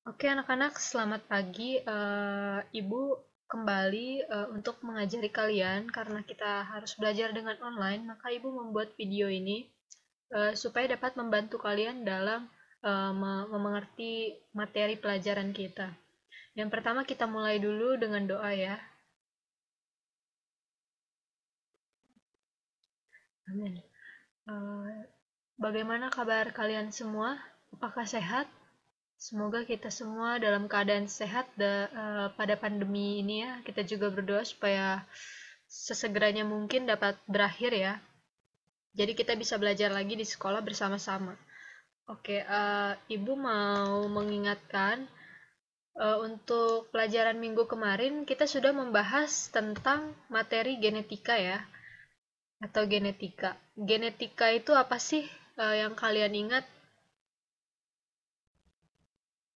Oke, anak-anak, selamat pagi. Ibu kembali untuk mengajari kalian karena kita harus belajar dengan online, maka Ibu membuat video ini supaya dapat membantu kalian dalam mengerti materi pelajaran kita. Yang pertama kita mulai dulu dengan doa ya. Amin. Eh, Bagaimana kabar kalian semua? Apakah sehat? Semoga kita semua dalam keadaan sehat pada pandemi ini ya. Kita juga berdoa supaya sesegeranya mungkin dapat berakhir ya. Jadi kita bisa belajar lagi di sekolah bersama-sama. Oke, Ibu mau mengingatkan untuk pelajaran minggu kemarin kita sudah membahas tentang materi genetika ya, atau genetika. Genetika itu apa sih yang kalian ingat?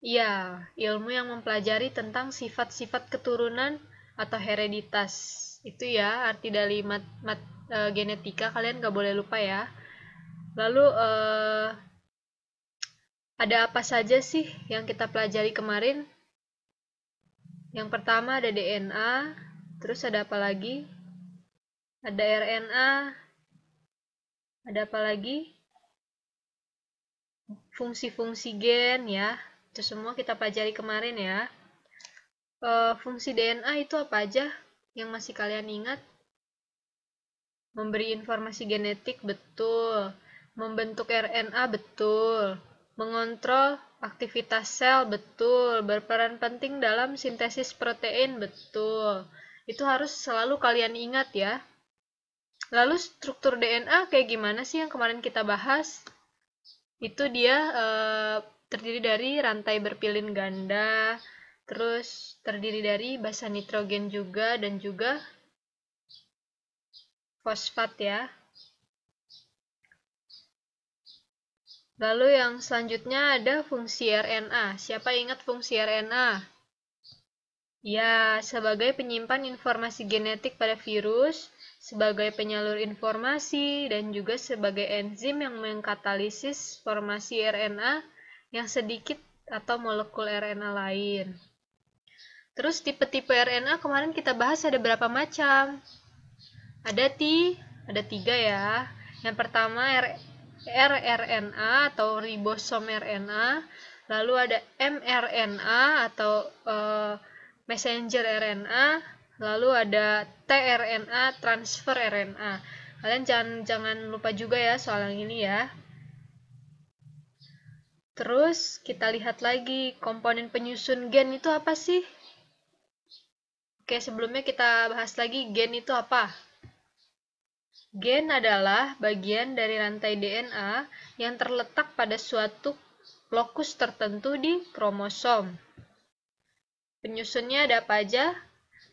Iya, ilmu yang mempelajari tentang sifat-sifat keturunan atau hereditas. Itu ya, arti dari genetika, kalian nggak boleh lupa ya. Lalu, ada apa saja sih yang kita pelajari kemarin? Yang pertama ada DNA, terus ada apa lagi? Ada RNA, ada apa lagi? Fungsi-fungsi gen ya. Itu semua kita pelajari kemarin ya. Fungsi DNA itu apa aja yang masih kalian ingat? Memberi informasi genetik betul, membentuk RNA betul, mengontrol aktivitas sel betul, berperan penting dalam sintesis protein betul. Itu harus selalu kalian ingat ya. Lalu struktur DNA kayak gimana sih yang kemarin kita bahas? Itu dia terdiri dari rantai berpilin ganda, terus terdiri dari basa nitrogen juga dan juga fosfat ya. Lalu yang selanjutnya ada fungsi RNA. Siapa ingat fungsi RNA? Ya, sebagai penyimpan informasi genetik pada virus, sebagai penyalur informasi, dan juga sebagai enzim yang mengkatalisis formasi RNA yang sedikit atau molekul RNA lain. Terus tipe-tipe RNA kemarin kita bahas ada berapa macam? Ada 3 ya. Yang pertama rRNA atau ribosom RNA, lalu ada mRNA atau messenger RNA, lalu ada tRNA transfer RNA. Kalian jangan lupa juga ya soal yang ini ya. Terus kita lihat lagi komponen penyusun gen itu apa sih? Oke, sebelumnya kita bahas lagi gen itu apa? Gen adalah bagian dari rantai DNA yang terletak pada suatu lokus tertentu di kromosom. Penyusunnya ada apa aja?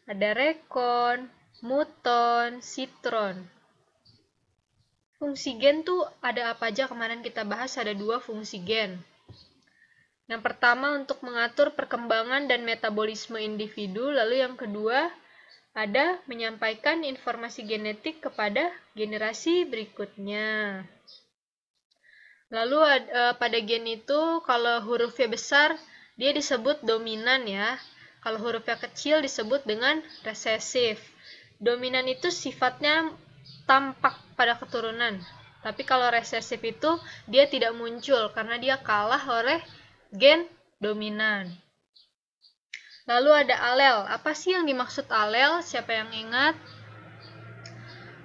Ada rekon, muton, sitron. Fungsi gen tuh ada apa aja? Kemarin kita bahas ada 2 fungsi gen. Yang pertama untuk mengatur perkembangan dan metabolisme individu, lalu yang kedua ada menyampaikan informasi genetik kepada generasi berikutnya. Lalu pada gen itu kalau hurufnya besar dia disebut dominan ya. Kalau hurufnya kecil disebut dengan resesif. Dominan itu sifatnya tampak pada keturunan. Tapi kalau resesif itu dia tidak muncul karena dia kalah oleh gen dominan. Lalu ada alel. Apa sih yang dimaksud alel? Siapa yang ingat?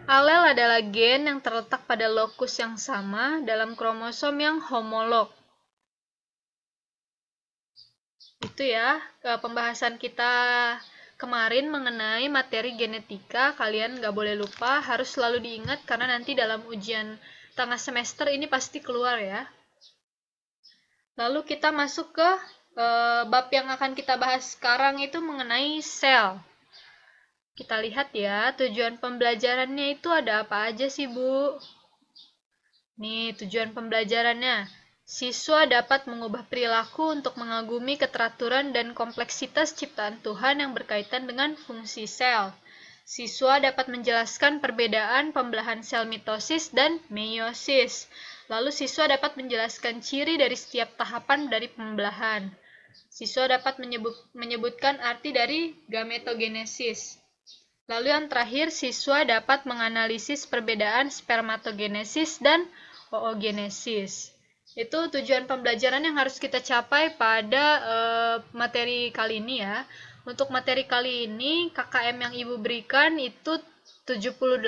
Alel adalah gen yang terletak pada lokus yang sama dalam kromosom yang homolog. Itu ya, pembahasan kita kemarin mengenai materi genetika. Kalian nggak boleh lupa, harus selalu diingat karena nanti dalam ujian tengah semester ini pasti keluar ya. Lalu kita masuk ke bab yang akan kita bahas sekarang itu mengenai sel. Kita lihat ya, tujuan pembelajarannya itu ada apa aja sih, Bu? Nih, tujuan pembelajarannya. Siswa dapat mengubah perilaku untuk mengagumi keteraturan dan kompleksitas ciptaan Tuhan yang berkaitan dengan fungsi sel. Siswa dapat menjelaskan perbedaan pembelahan sel mitosis dan meiosis. Lalu siswa dapat menjelaskan ciri dari setiap tahapan dari pembelahan. Siswa dapat menyebutkan arti dari gametogenesis. Lalu yang terakhir, siswa dapat menganalisis perbedaan spermatogenesis dan oogenesis. Itu tujuan pembelajaran yang harus kita capai pada materi kali ini ya. Untuk materi kali ini, KKM yang Ibu berikan itu 78.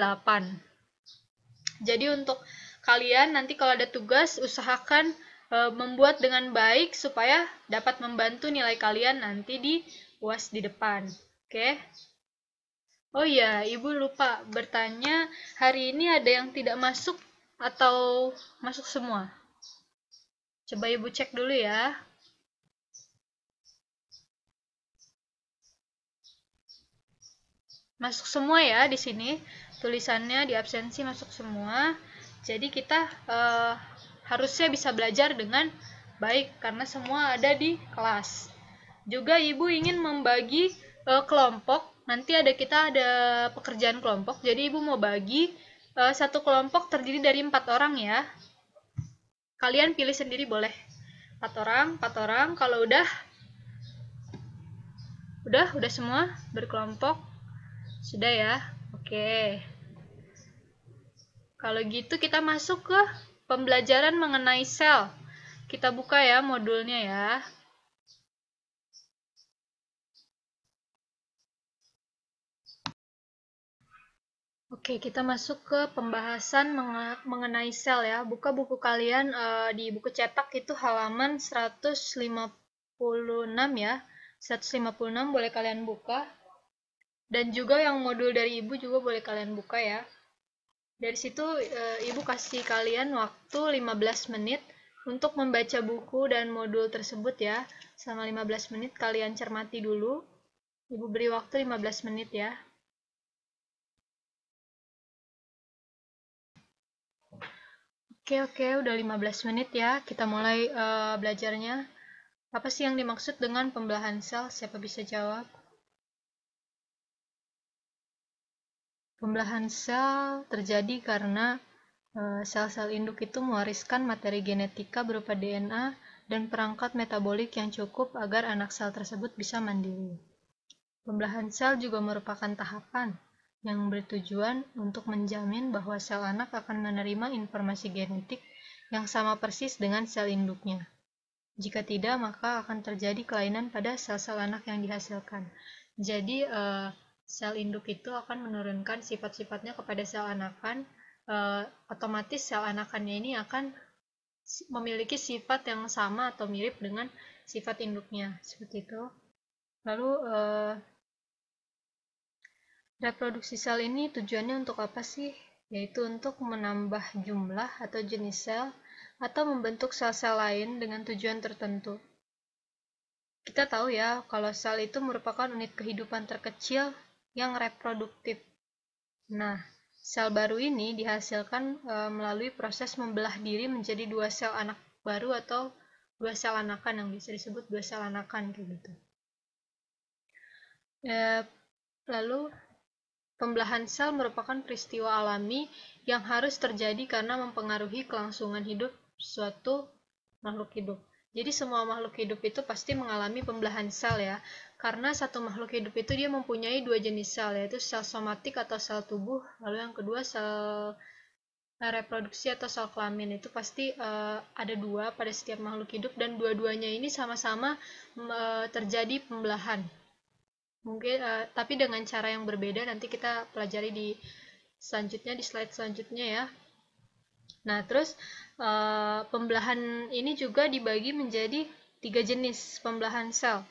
Jadi untuk kalian nanti kalau ada tugas, usahakan membuat dengan baik supaya dapat membantu nilai kalian nanti di UAS di depan. Oke? Oh iya, Ibu lupa bertanya, hari ini ada yang tidak masuk atau masuk semua? Coba Ibu cek dulu ya. Masuk semua ya di sini. Tulisannya di absensi masuk semua. Jadi kita harusnya bisa belajar dengan baik karena semua ada di kelas. Juga Ibu ingin membagi kelompok. Nanti kita ada pekerjaan kelompok. Jadi Ibu mau bagi satu kelompok terdiri dari 4 orang ya. Kalian pilih sendiri boleh. 4 orang. Kalau udah semua berkelompok. Sudah ya. Oke. Kalau gitu kita masuk ke pembelajaran mengenai sel. Kita buka ya modulnya ya. Oke, kita masuk ke pembahasan mengenai sel ya. Buka buku kalian di buku cetak itu halaman 156 ya. 156 boleh kalian buka. Dan juga yang modul dari Ibu juga boleh kalian buka ya. Dari situ Ibu kasih kalian waktu 15 menit untuk membaca buku dan modul tersebut ya. Selama 15 menit kalian cermati dulu. Ibu beri waktu 15 menit ya. Oke, udah 15 menit ya. Kita mulai belajarnya. Apa sih yang dimaksud dengan pembelahan sel? Siapa bisa jawab? Pembelahan sel terjadi karena sel-sel induk itu mewariskan materi genetika berupa DNA dan perangkat metabolik yang cukup agar anak sel tersebut bisa mandiri. Pembelahan sel juga merupakan tahapan yang bertujuan untuk menjamin bahwa sel anak akan menerima informasi genetik yang sama persis dengan sel induknya. Jika tidak, maka akan terjadi kelainan pada sel-sel anak yang dihasilkan. Jadi, sel induk itu akan menurunkan sifat-sifatnya kepada sel anakan. Otomatis sel anakannya ini akan memiliki sifat yang sama atau mirip dengan sifat induknya. Seperti itu. Lalu, reproduksi sel ini tujuannya untuk apa sih? Yaitu untuk menambah jumlah atau jenis sel atau membentuk sel-sel lain dengan tujuan tertentu. Kita tahu ya, kalau sel itu merupakan unit kehidupan terkecil yang reproduktif. Nah, sel baru ini dihasilkan melalui proses membelah diri menjadi 2 sel anak baru atau 2 sel anakan yang bisa disebut 2 sel anakan kayak gitu. Lalu pembelahan sel merupakan peristiwa alami yang harus terjadi karena mempengaruhi kelangsungan hidup suatu makhluk hidup. Jadi semua makhluk hidup itu pasti mengalami pembelahan sel ya. Karena satu makhluk hidup itu dia mempunyai 2 jenis sel, yaitu sel somatik atau sel tubuh, lalu yang kedua sel reproduksi atau sel kelamin. Itu pasti ada 2 pada setiap makhluk hidup dan dua-duanya ini sama-sama terjadi pembelahan. Mungkin tapi dengan cara yang berbeda, nanti kita pelajari di selanjutnya, di slide selanjutnya ya. Nah, terus pembelahan ini juga dibagi menjadi 3 jenis pembelahan sel.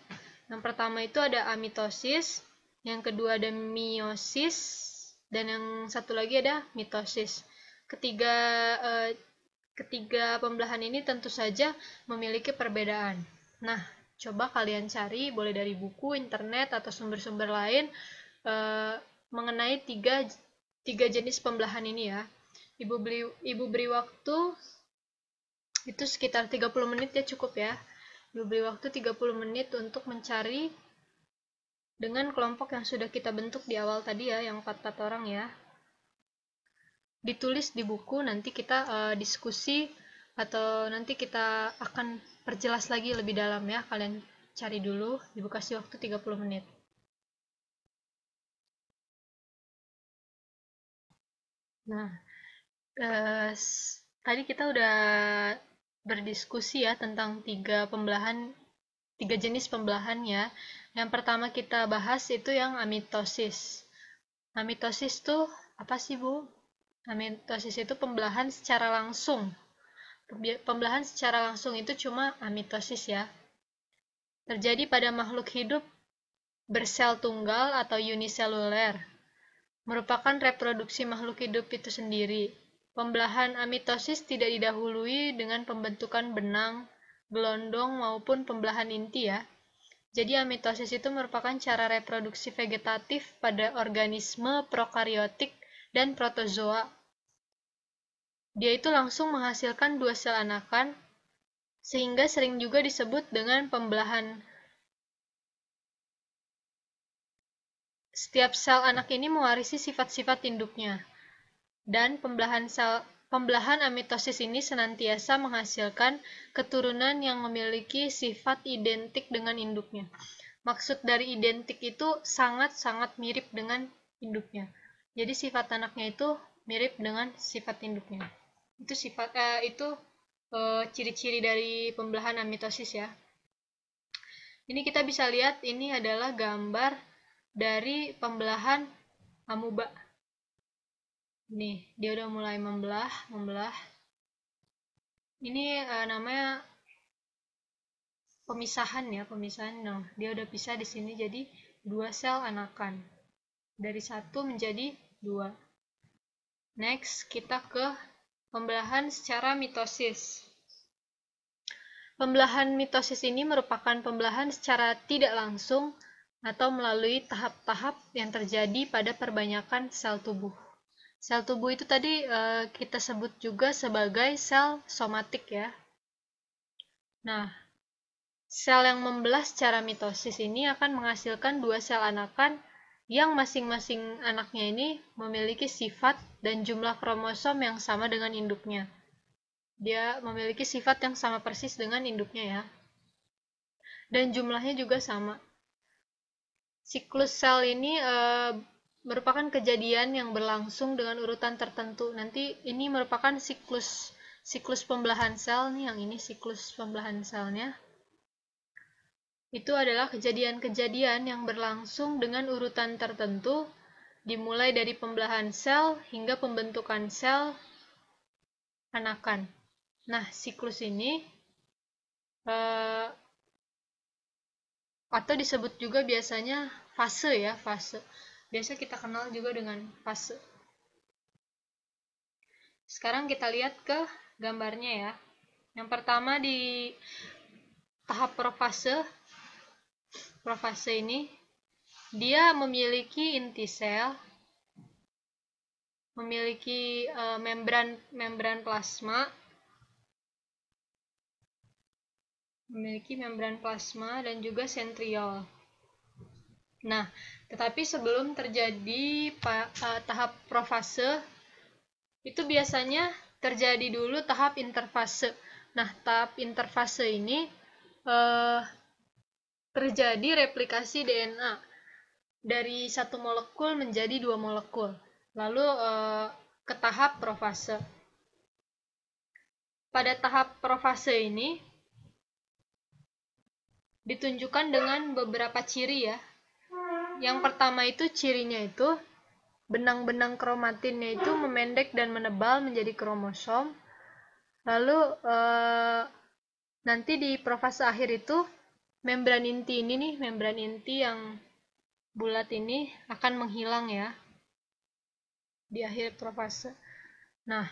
Yang pertama itu ada amitosis, yang kedua ada meiosis, dan yang satu lagi ada mitosis. Ketiga pembelahan ini tentu saja memiliki perbedaan. Nah, coba kalian cari, boleh dari buku, internet, atau sumber-sumber lain mengenai tiga jenis pembelahan ini ya. Ibu beri waktu itu sekitar 30 menit ya, cukup ya. Ibu beri waktu 30 menit untuk mencari dengan kelompok yang sudah kita bentuk di awal tadi ya, yang 4 orang ya. Ditulis di buku, nanti kita diskusi atau nanti kita akan perjelas lagi lebih dalam ya. Kalian cari dulu, Ibu kasih waktu 30 menit. Nah, tadi kita udah berdiskusi ya tentang tiga jenis pembelahan ya. Yang pertama kita bahas itu yang amitosis. Amitosis tuh apa sih, Bu? Amitosis itu pembelahan secara langsung. Pembelahan secara langsung itu cuma amitosis ya. Terjadi pada makhluk hidup bersel tunggal atau uniseluler. Merupakan reproduksi makhluk hidup itu sendiri. Pembelahan amitosis tidak didahului dengan pembentukan benang, gelondong, maupun pembelahan inti ya. Jadi amitosis itu merupakan cara reproduksi vegetatif pada organisme prokariotik dan protozoa. Dia itu langsung menghasilkan dua sel anakan, sehingga sering juga disebut dengan pembelahan. Setiap sel anak ini mewarisi sifat-sifat induknya, dan pembelahan amitosis ini senantiasa menghasilkan keturunan yang memiliki sifat identik dengan induknya. Maksud dari identik itu sangat-sangat mirip dengan induknya. Jadi sifat anaknya itu mirip dengan sifat induknya. Itu ciri-ciri dari pembelahan amitosis ya. Ini kita bisa lihat, ini adalah gambar dari pembelahan amuba. Nih, dia udah mulai membelah. Ini namanya pemisahan ya, pemisahan. Nah, dia udah pisah di sini jadi dua sel anakan. Dari satu menjadi dua. Next, kita ke pembelahan secara mitosis. Pembelahan mitosis ini merupakan pembelahan secara tidak langsung atau melalui tahap-tahap yang terjadi pada perbanyakan sel tubuh. Sel tubuh itu tadi kita sebut juga sebagai sel somatik ya. Nah, sel yang membelah secara mitosis ini akan menghasilkan dua sel anakan yang masing-masing anaknya ini memiliki sifat dan jumlah kromosom yang sama dengan induknya. Dia memiliki sifat yang sama persis dengan induknya ya. Dan jumlahnya juga sama. Siklus sel ini merupakan kejadian yang berlangsung dengan urutan tertentu. Nanti ini merupakan siklus pembelahan sel nih, yang ini siklus pembelahan selnya. Itu adalah kejadian-kejadian yang berlangsung dengan urutan tertentu, dimulai dari pembelahan sel hingga pembentukan sel anakan. Nah, siklus ini atau disebut juga biasanya fase ya, fase. Biasa kita kenal juga dengan fase. Sekarang kita lihat ke gambarnya ya. Yang pertama di tahap profase ini dia memiliki inti sel, memiliki membran plasma, dan juga sentriol. Nah, tetapi sebelum terjadi tahap profase, itu biasanya terjadi dulu tahap interfase. Nah, tahap interfase ini terjadi replikasi DNA dari satu molekul menjadi dua molekul. Lalu ke tahap profase. Pada tahap profase ini ditunjukkan dengan beberapa ciri ya. Yang pertama itu cirinya itu benang-benang kromatinnya itu memendek dan menebal menjadi kromosom. Lalu nanti di profase akhir itu membran inti ini nih, membran inti yang bulat ini akan menghilang ya di akhir profase. Nah,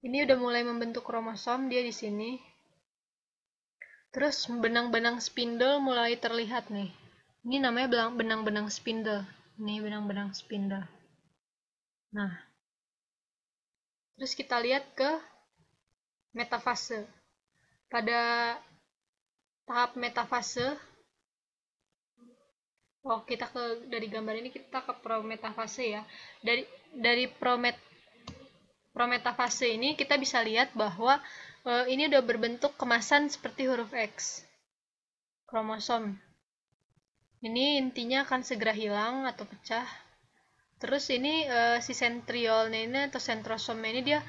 ini udah mulai membentuk kromosom dia di sini. Terus benang-benang spindle mulai terlihat nih. Ini namanya benang-benang spindle. Ini benang-benang spindle. Nah, terus kita lihat ke metafase. Pada tahap metafase, kita dari gambar ini kita ke prometafase ya. Dari prometafase ini kita bisa lihat bahwa ini udah berbentuk kemasan seperti huruf X. kromosom. Ini intinya akan segera hilang atau pecah. Terus ini si sentriolnya ini atau sentrosomnya ini dia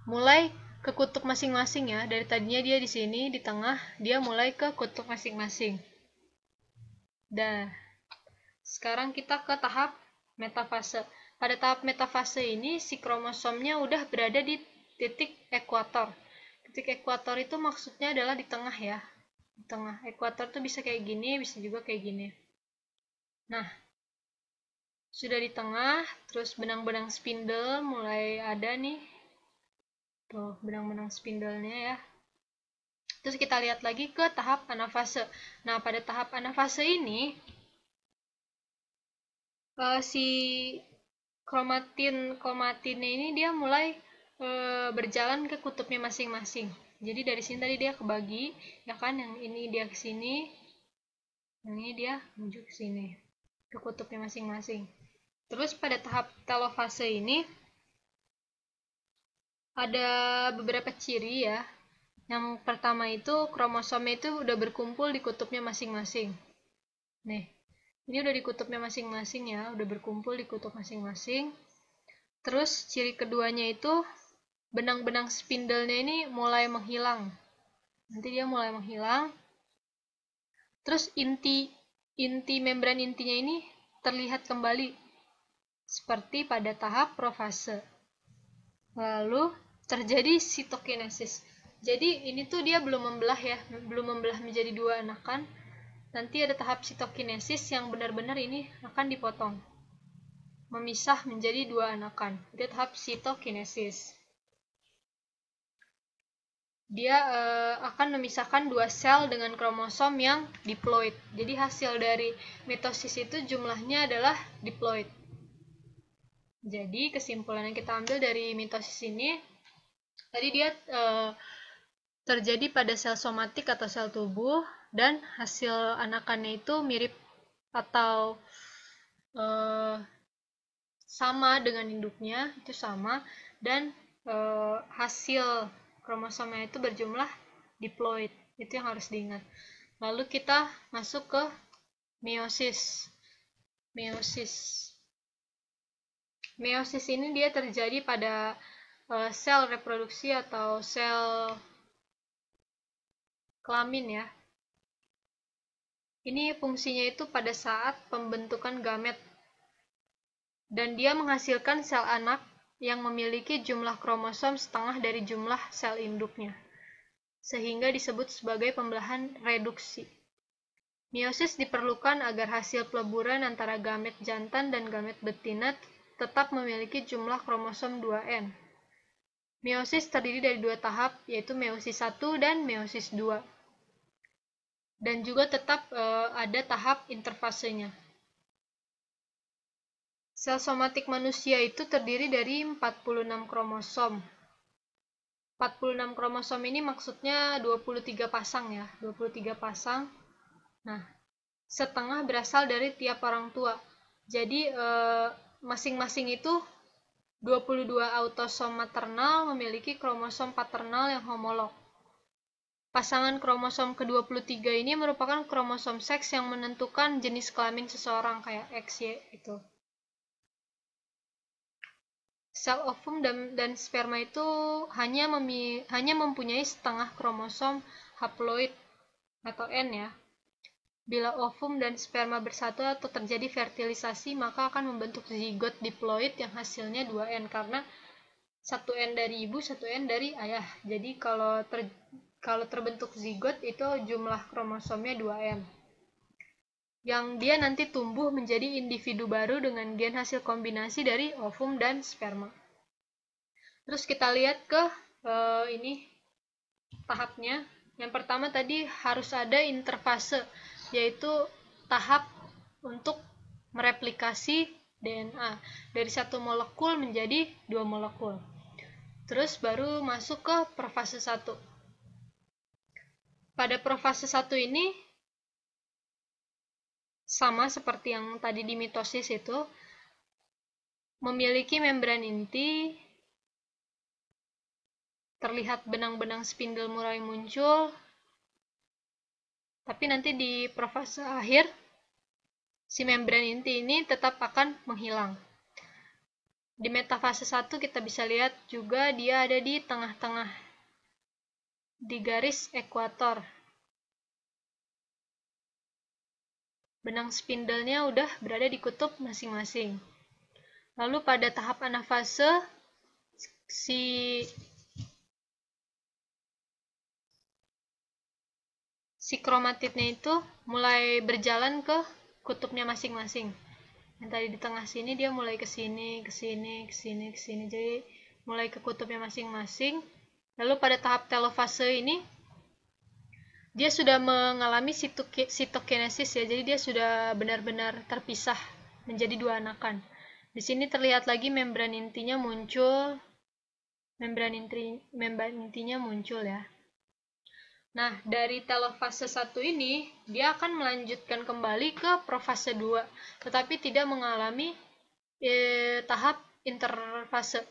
mulai ke kutub masing-masing ya. Dari tadinya dia di sini di tengah, dia mulai ke kutub masing-masing. Dah. Sekarang kita ke tahap metafase. Pada tahap metafase ini si kromosomnya udah berada di titik ekuator. Titik ekuator itu maksudnya adalah di tengah ya. Di tengah. Ekuator tuh bisa kayak gini, bisa juga kayak gini. Nah, sudah di tengah, terus benang-benang spindle mulai ada nih. Tuh, benang-benang spindlenya ya. Terus kita lihat lagi ke tahap anafase. Nah, pada tahap anafase ini, si kromatinnya ini dia mulai berjalan ke kutubnya masing-masing. Jadi dari sini tadi dia kebagi, ya kan? Yang ini dia ke sini, yang ini dia menuju ke sini, ke kutubnya masing-masing. Terus pada tahap telofase ini ada beberapa ciri ya. Yang pertama itu kromosomnya itu udah berkumpul di kutubnya masing-masing. Nih, ini udah di kutubnya masing-masing ya, udah berkumpul di kutub masing-masing. Terus ciri keduanya itu benang-benang spindlenya ini mulai menghilang. Nanti dia mulai menghilang. Terus inti membran intinya ini terlihat kembali seperti pada tahap profase. Lalu terjadi sitokinesis. Jadi ini tuh dia belum membelah ya, belum membelah menjadi dua anakan. Nanti ada tahap sitokinesis yang benar-benar ini akan dipotong, memisah menjadi dua anakan. Itu tahap sitokinesis. Dia akan memisahkan dua sel dengan kromosom yang diploid. Jadi hasil dari mitosis itu jumlahnya adalah diploid. Jadi kesimpulan yang kita ambil dari mitosis ini, tadi dia terjadi pada sel somatik atau sel tubuh, dan hasil anakannya itu mirip atau sama dengan induknya, itu sama, dan hasil kromosomnya itu berjumlah diploid. Itu yang harus diingat. Lalu kita masuk ke meiosis. Meiosis ini dia terjadi pada sel reproduksi atau sel kelamin ya. Ini fungsinya itu pada saat pembentukan gamet. Dan dia menghasilkan sel anak yang memiliki jumlah kromosom setengah dari jumlah sel induknya, sehingga disebut sebagai pembelahan reduksi. Meiosis diperlukan agar hasil peleburan antara gamet jantan dan gamet betina tetap memiliki jumlah kromosom 2N. Meiosis terdiri dari dua tahap, yaitu meiosis 1 dan meiosis 2. Dan juga tetap ada tahap interfasenya. Sel somatik manusia itu terdiri dari 46 kromosom. 46 kromosom ini maksudnya 23 pasang ya, 23 pasang. Nah, setengah berasal dari tiap orang tua. Jadi masing-masing itu 22 autosom maternal memiliki kromosom paternal yang homolog. Pasangan kromosom ke-23 ini merupakan kromosom seks yang menentukan jenis kelamin seseorang kayak XY itu. Sel ovum dan sperma itu hanya mempunyai setengah kromosom haploid atau N ya. Bila ovum dan sperma bersatu atau terjadi fertilisasi, maka akan membentuk zigot diploid yang hasilnya 2N karena 1N dari ibu, 1N dari ayah. Jadi kalau terbentuk zigot itu jumlah kromosomnya 2N. Yang dia nanti tumbuh menjadi individu baru dengan gen hasil kombinasi dari ovum dan sperma. Terus kita lihat ke ini tahapnya. Yang pertama tadi harus ada interfase, yaitu tahap untuk mereplikasi DNA dari satu molekul menjadi dua molekul. Terus baru masuk ke profase 1. Pada profase 1 ini sama seperti yang tadi di mitosis itu, memiliki membran inti, terlihat benang-benang spindle mulai muncul, Tapi nanti di profase akhir, si membran inti ini tetap akan menghilang. Di metafase 1 kita bisa lihat juga dia ada di tengah-tengah, di garis ekuator. Benang spindlenya udah berada di kutub masing-masing. Lalu pada tahap anafase, si kromatidnya itu mulai berjalan ke kutubnya masing-masing. Yang tadi di tengah sini dia mulai ke sini, ke sini, ke sini, ke sini. Jadi mulai ke kutubnya masing-masing. Lalu pada tahap telofase ini dia sudah mengalami sitokinesis ya. Jadi dia sudah benar-benar terpisah menjadi dua anakan. Di sini terlihat lagi membran intinya muncul. Membran intinya muncul ya. Nah, dari telofase 1 ini, dia akan melanjutkan kembali ke profase 2, tetapi tidak mengalami tahap interfase.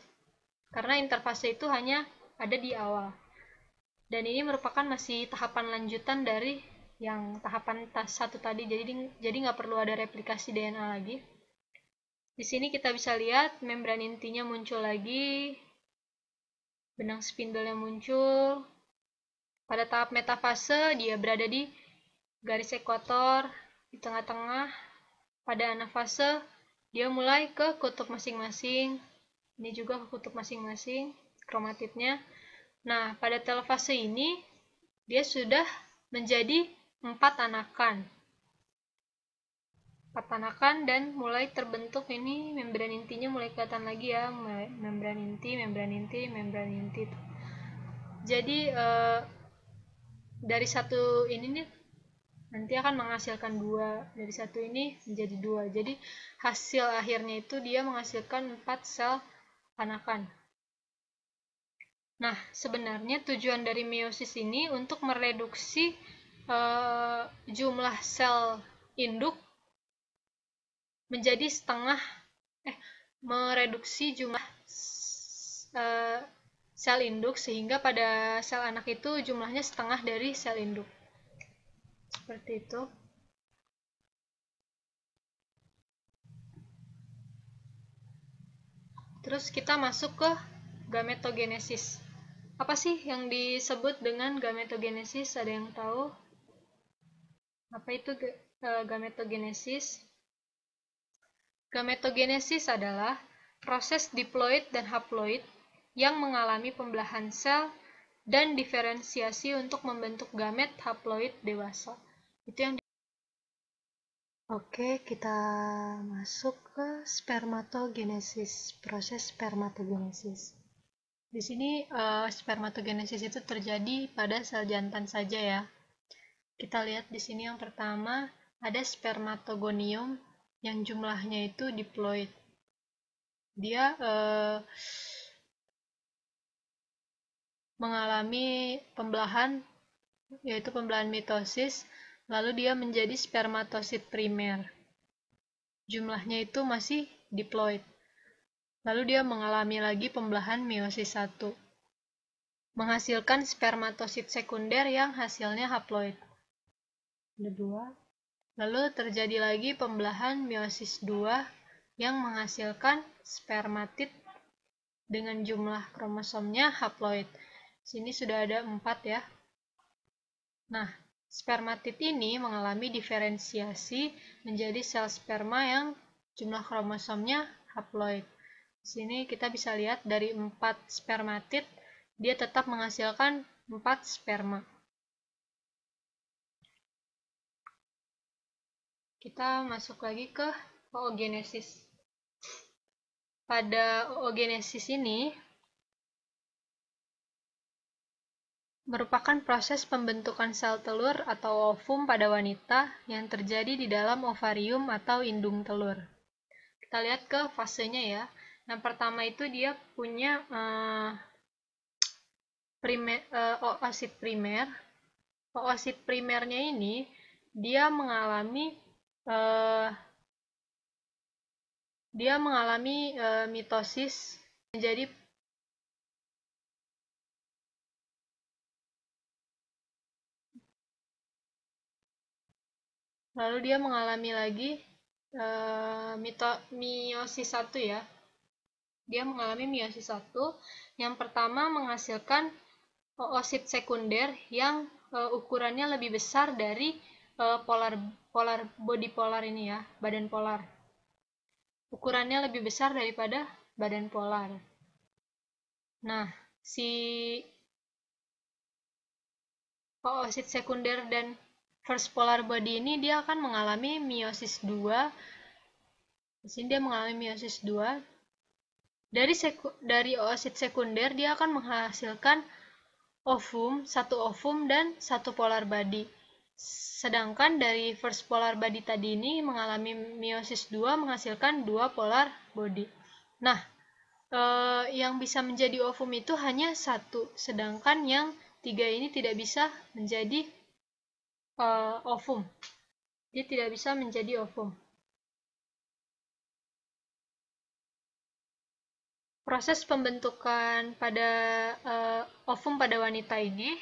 Karena interfase itu hanya ada di awal. Dan ini merupakan masih tahapan lanjutan dari yang tahapan 1 tadi, jadi nggak perlu ada replikasi DNA lagi. Di sini kita bisa lihat membran intinya muncul lagi, benang spindle yang muncul. Pada tahap metafase, dia berada di garis ekuator, di tengah-tengah. Pada anafase, dia mulai ke kutub masing-masing. Ini juga ke kutub masing-masing, kromatidnya. Nah, pada telofase ini, dia sudah menjadi 4 anakan. 4 anakan dan mulai terbentuk ini membran intinya mulai kelihatan lagi ya. Membran inti, membran inti, membran inti. Jadi, dari satu ini nih nanti akan menghasilkan 2, dari satu ini menjadi 2. Jadi hasil akhirnya itu dia menghasilkan 4 sel anakan. Nah, sebenarnya tujuan dari meiosis ini untuk mereduksi jumlah sel induk menjadi mereduksi jumlah sel induk sehingga pada sel anak itu jumlahnya setengah dari sel induk. Seperti itu. Terus kita masuk ke gametogenesis. Apa sih yang disebut dengan gametogenesis? Ada yang tahu? Apa itu gametogenesis? Gametogenesis adalah proses diploid dan haploid yang mengalami pembelahan sel dan diferensiasi untuk membentuk gamet haploid dewasa. Itu yang Oke, kita masuk ke spermatogenesis, proses spermatogenesis. Di sini spermatogenesis itu terjadi pada sel jantan saja ya. Kita lihat di sini yang pertama ada spermatogonium yang jumlahnya itu diploid. Dia mengalami pembelahan, yaitu pembelahan mitosis, lalu dia menjadi spermatosit primer. Jumlahnya itu masih diploid. Lalu dia mengalami lagi pembelahan meiosis 1. Menghasilkan spermatosit sekunder yang hasilnya haploid. Ada 2. Lalu terjadi lagi pembelahan meiosis 2 yang menghasilkan spermatid dengan jumlah kromosomnya haploid. Sini sudah ada 4 ya. Nah, spermatid ini mengalami diferensiasi menjadi sel sperma yang jumlah kromosomnya haploid. Di sini kita bisa lihat dari 4 spermatid, dia tetap menghasilkan 4 sperma. Kita masuk lagi ke oogenesis. Pada oogenesis ini merupakan proses pembentukan sel telur atau ovum pada wanita yang terjadi di dalam ovarium atau indung telur. Kita lihat ke fasenya ya. Yang pertama itu dia punya oosit primer. Oosit primernya ini dia mengalami mitosis menjadi Lalu dia mengalami lagi meiosis 1 ya. Dia mengalami meiosis 1. Yang pertama menghasilkan oosit sekunder yang ukurannya lebih besar dari body polar ini ya, badan polar. Ukurannya lebih besar daripada badan polar. Nah, si oosit sekunder dan first polar body ini dia akan mengalami meiosis 2. Di sini dia mengalami meiosis 2. Dari oosit sekunder dia akan menghasilkan satu ovum dan satu polar body. Sedangkan dari first polar body tadi ini mengalami meiosis 2 menghasilkan 2 polar body. Nah, yang bisa menjadi ovum itu hanya 1, sedangkan yang 3 ini tidak bisa menjadi ovum. Dia tidak bisa menjadi ovum. Proses pembentukan pada ovum pada wanita ini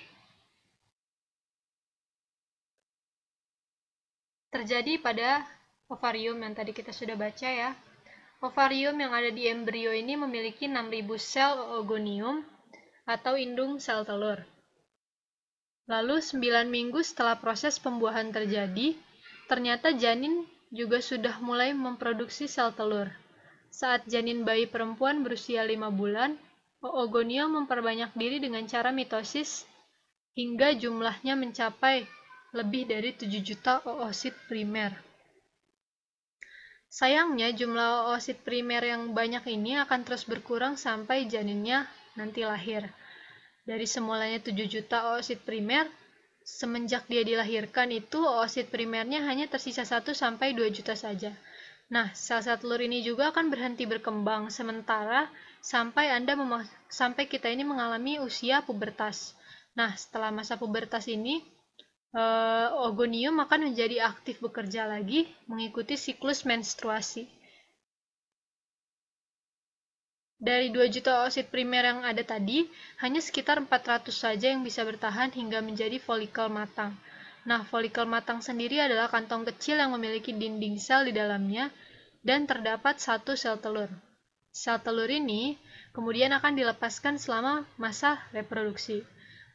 terjadi pada ovarium yang tadi kita sudah baca ya. Ovarium yang ada di embrio ini memiliki 6.000 sel oogonium atau indung sel telur. Lalu 9 minggu setelah proses pembuahan terjadi, ternyata janin juga sudah mulai memproduksi sel telur. Saat janin bayi perempuan berusia 5 bulan, oogonium memperbanyak diri dengan cara mitosis hingga jumlahnya mencapai lebih dari 7 juta oosit primer. Sayangnya, jumlah oosit primer yang banyak ini akan terus berkurang sampai janinnya nanti lahir. Dari semulanya 7 juta oosit primer, semenjak dia dilahirkan itu oosit primernya hanya tersisa 1-2 juta saja. Nah, sel-sel telur ini juga akan berhenti berkembang sementara sampai kita ini mengalami usia pubertas. Nah, setelah masa pubertas ini, oogonium akan menjadi aktif bekerja lagi mengikuti siklus menstruasi. Dari 2 juta oosit primer yang ada tadi, hanya sekitar 400 saja yang bisa bertahan hingga menjadi folikel matang. Nah, folikel matang sendiri adalah kantong kecil yang memiliki dinding sel di dalamnya dan terdapat 1 sel telur. Sel telur ini kemudian akan dilepaskan selama masa reproduksi.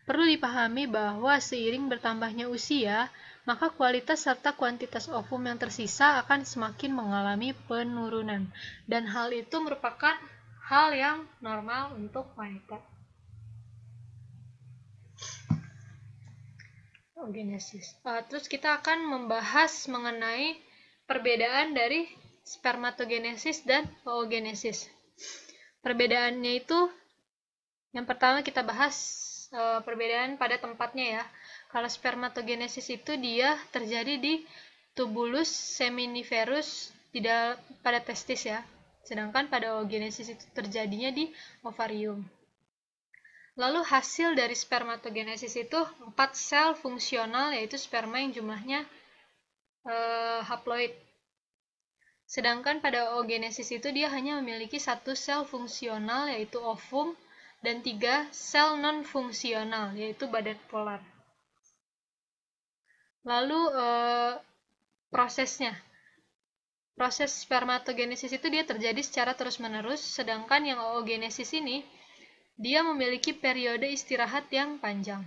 Perlu dipahami bahwa seiring bertambahnya usia, maka kualitas serta kuantitas ovum yang tersisa akan semakin mengalami penurunan. Dan hal itu merupakan hal yang normal untuk wanita. Terus kita akan membahas mengenai perbedaan dari spermatogenesis dan oogenesis. Perbedaannya itu, yang pertama kita bahas perbedaan pada tempatnya ya. Kalau spermatogenesis itu dia terjadi di tubulus seminiferus pada testis ya. Sedangkan pada oogenesis itu terjadinya di ovarium. Lalu hasil dari spermatogenesis itu 4 sel fungsional, yaitu sperma yang jumlahnya haploid. Sedangkan pada oogenesis itu dia hanya memiliki 1 sel fungsional, yaitu ovum, dan 3 sel non-fungsional, yaitu badan polar. Lalu prosesnya. Proses spermatogenesis itu dia terjadi secara terus-menerus, sedangkan yang oogenesis ini dia memiliki periode istirahat yang panjang.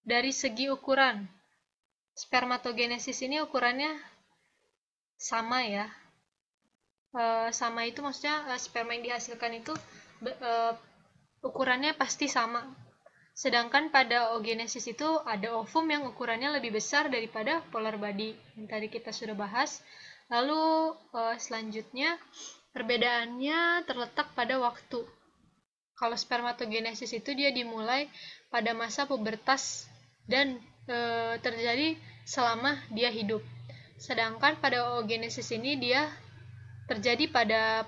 Dari segi ukuran, spermatogenesis ini ukurannya sama ya. Sama itu maksudnya sperma yang dihasilkan itu ukurannya pasti sama. Sedangkan pada oogenesis itu ada ovum yang ukurannya lebih besar daripada polar body yang tadi kita sudah bahas. Lalu selanjutnya perbedaannya terletak pada waktu. Kalau spermatogenesis itu dia dimulai pada masa pubertas dan terjadi selama dia hidup. Sedangkan pada oogenesis ini dia terjadi pada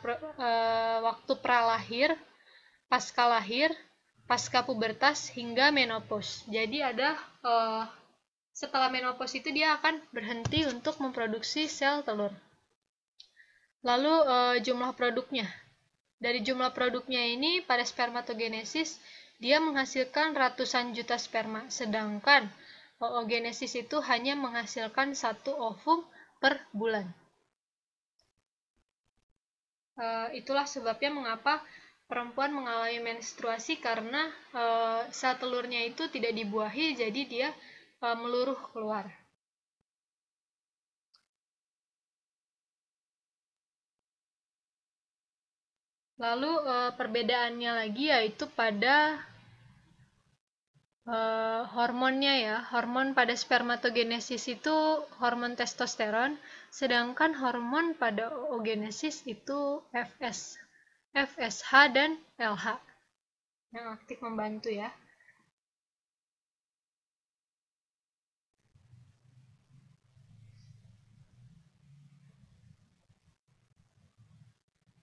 waktu pralahir, pasca lahir, pasca pubertas hingga menopause. Jadi ada setelah menopause itu dia akan berhenti untuk memproduksi sel telur. Lalu jumlah produknya. Dari jumlah produknya ini pada spermatogenesis dia menghasilkan ratusan juta sperma, sedangkan oogenesis itu hanya menghasilkan 1 ovum per bulan. Itulah sebabnya mengapa perempuan mengalami menstruasi, karena sel telurnya itu tidak dibuahi, jadi dia meluruh keluar. Lalu perbedaannya lagi yaitu pada hormonnya ya. Hormon pada spermatogenesis itu hormon testosteron, sedangkan hormon pada oogenesis itu FSH dan LH yang aktif membantu ya.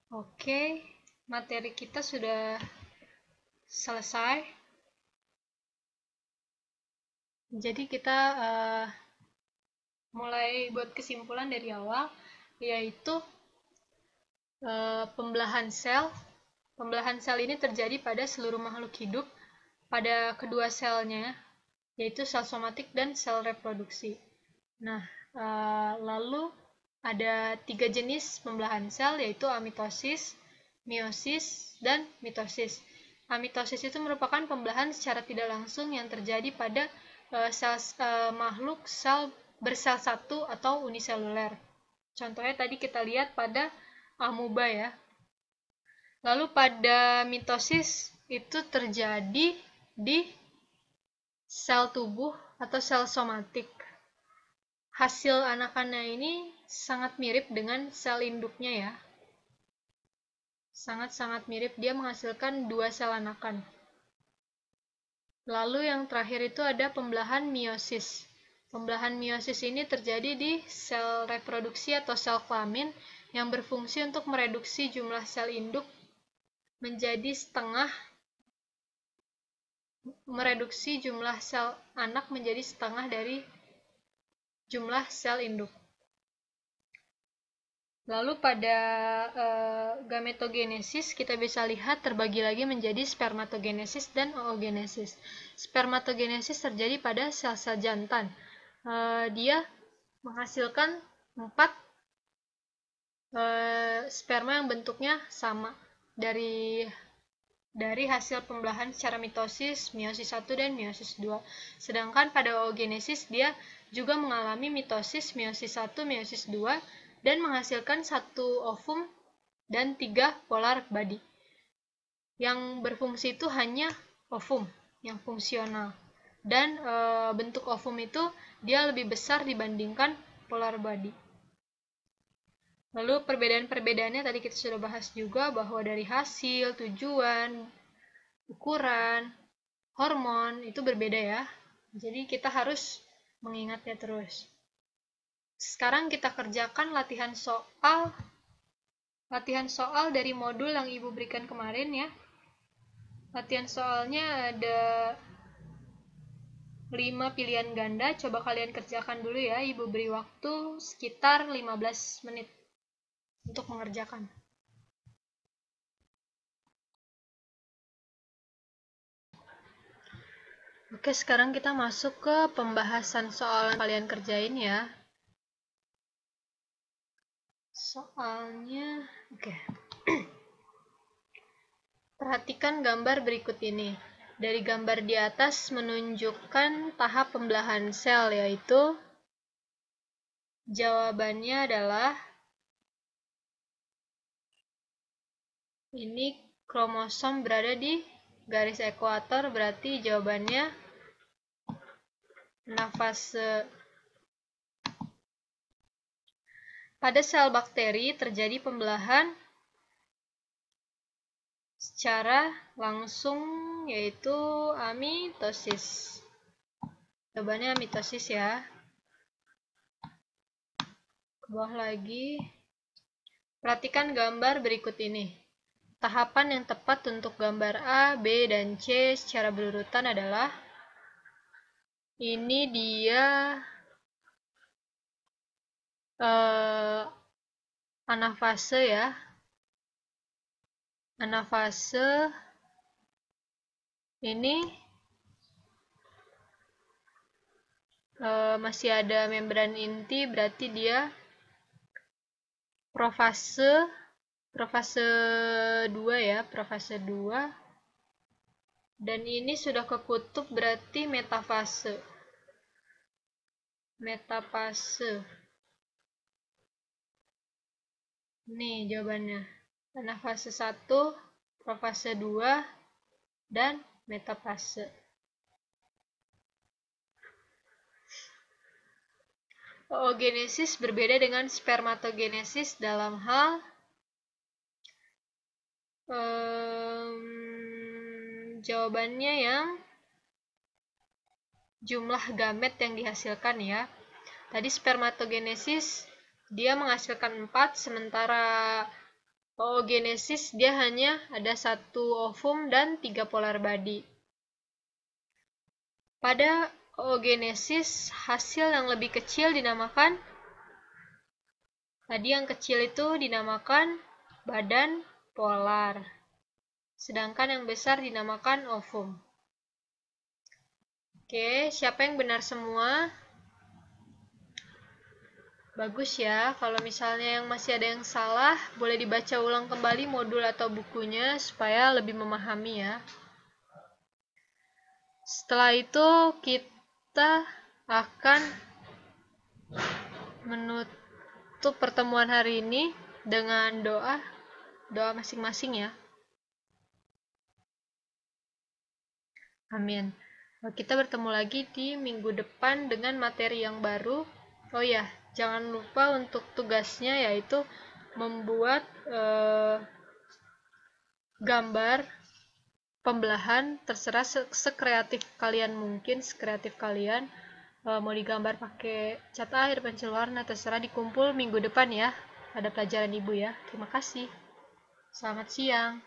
Oke, materi kita sudah selesai. Jadi kita mulai buat kesimpulan dari awal, yaitu pembelahan sel. Pembelahan sel ini terjadi pada seluruh makhluk hidup pada kedua selnya, yaitu sel somatik dan sel reproduksi. Nah, lalu ada 3 jenis pembelahan sel, yaitu amitosis, meiosis, dan mitosis. Amitosis itu merupakan pembelahan secara tidak langsung yang terjadi pada makhluk sel bersel satu atau uniseluler. Contohnya tadi kita lihat pada amuba ya. Lalu pada mitosis itu terjadi di sel tubuh atau sel somatik. Hasil anakannya ini sangat mirip dengan sel induknya ya. Sangat-sangat mirip, dia menghasilkan 2 sel anakan. Lalu yang terakhir itu ada pembelahan meiosis. Pembelahan meiosis ini terjadi di sel reproduksi atau sel kelamin yang berfungsi untuk mereduksi jumlah sel induk menjadi setengah, mereduksi jumlah sel anak menjadi setengah dari jumlah sel induk. Lalu pada gametogenesis kita bisa lihat terbagi lagi menjadi spermatogenesis dan oogenesis. Spermatogenesis terjadi pada sel-sel jantan. Dia menghasilkan 4 sperma yang bentuknya sama dari hasil pembelahan secara mitosis, meiosis 1 dan meiosis 2. Sedangkan pada oogenesis dia juga mengalami mitosis, meiosis 1, meiosis 2 dan menghasilkan 1 ovum dan 3 polar body. Yang berfungsi itu hanya ovum yang fungsional. Dan bentuk ovum itu dia lebih besar dibandingkan polar body. Lalu perbedaan-perbedaannya tadi kita sudah bahas juga, bahwa dari hasil, tujuan, ukuran, hormon itu berbeda ya. Jadi kita harus mengingatnya terus. Sekarang kita kerjakan latihan soal dari modul yang Ibu berikan kemarin ya. Latihan soalnya ada 5 pilihan ganda. Coba kalian kerjakan dulu ya. Ibu beri waktu sekitar 15 menit untuk mengerjakan. Oke, sekarang kita masuk ke pembahasan soal yang kalian kerjain ya. Soalnya, oke. Perhatikan gambar berikut ini. Dari gambar di atas menunjukkan tahap pembelahan sel, yaitu jawabannya adalah ini kromosom berada di garis ekuator, berarti jawabannya anafase. Pada sel bakteri terjadi pembelahan secara langsung, yaitu amitosis. Jawabannya amitosis ya. Ke bawah lagi. Perhatikan gambar berikut ini. Tahapan yang tepat untuk gambar A, B, dan C secara berurutan adalah ini dia anafase ya. Anafase ini masih ada membran inti, berarti dia profase 2 ya, profase 2. Dan ini sudah ke kutub, berarti metafase. Nih jawabannya. Anafase 1, profase 2, dan metafase. Oogenesis berbeda dengan spermatogenesis dalam hal jawabannya yang jumlah gamet yang dihasilkan ya. Tadi spermatogenesis dia menghasilkan 4, sementara oogenesis dia hanya ada 1 ovum dan 3 polar body. Pada oogenesis, hasil yang lebih kecil dinamakan, tadi yang kecil itu dinamakan badan polar, sedangkan yang besar dinamakan ovum. Oke, siapa yang benar semua? Bagus ya. Kalau misalnya yang masih ada yang salah, boleh dibaca ulang kembali modul atau bukunya supaya lebih memahami ya. Setelah itu kita akan menutup pertemuan hari ini dengan doa masing-masing ya. Amin. Kita bertemu lagi di minggu depan dengan materi yang baru. Oh ya, jangan lupa untuk tugasnya yaitu membuat gambar pembelahan, terserah sekreatif kalian mungkin, mau digambar pakai cat air, pensil warna, terserah, dikumpul minggu depan ya, pada pelajaran ibu ya. Terima kasih. Selamat siang.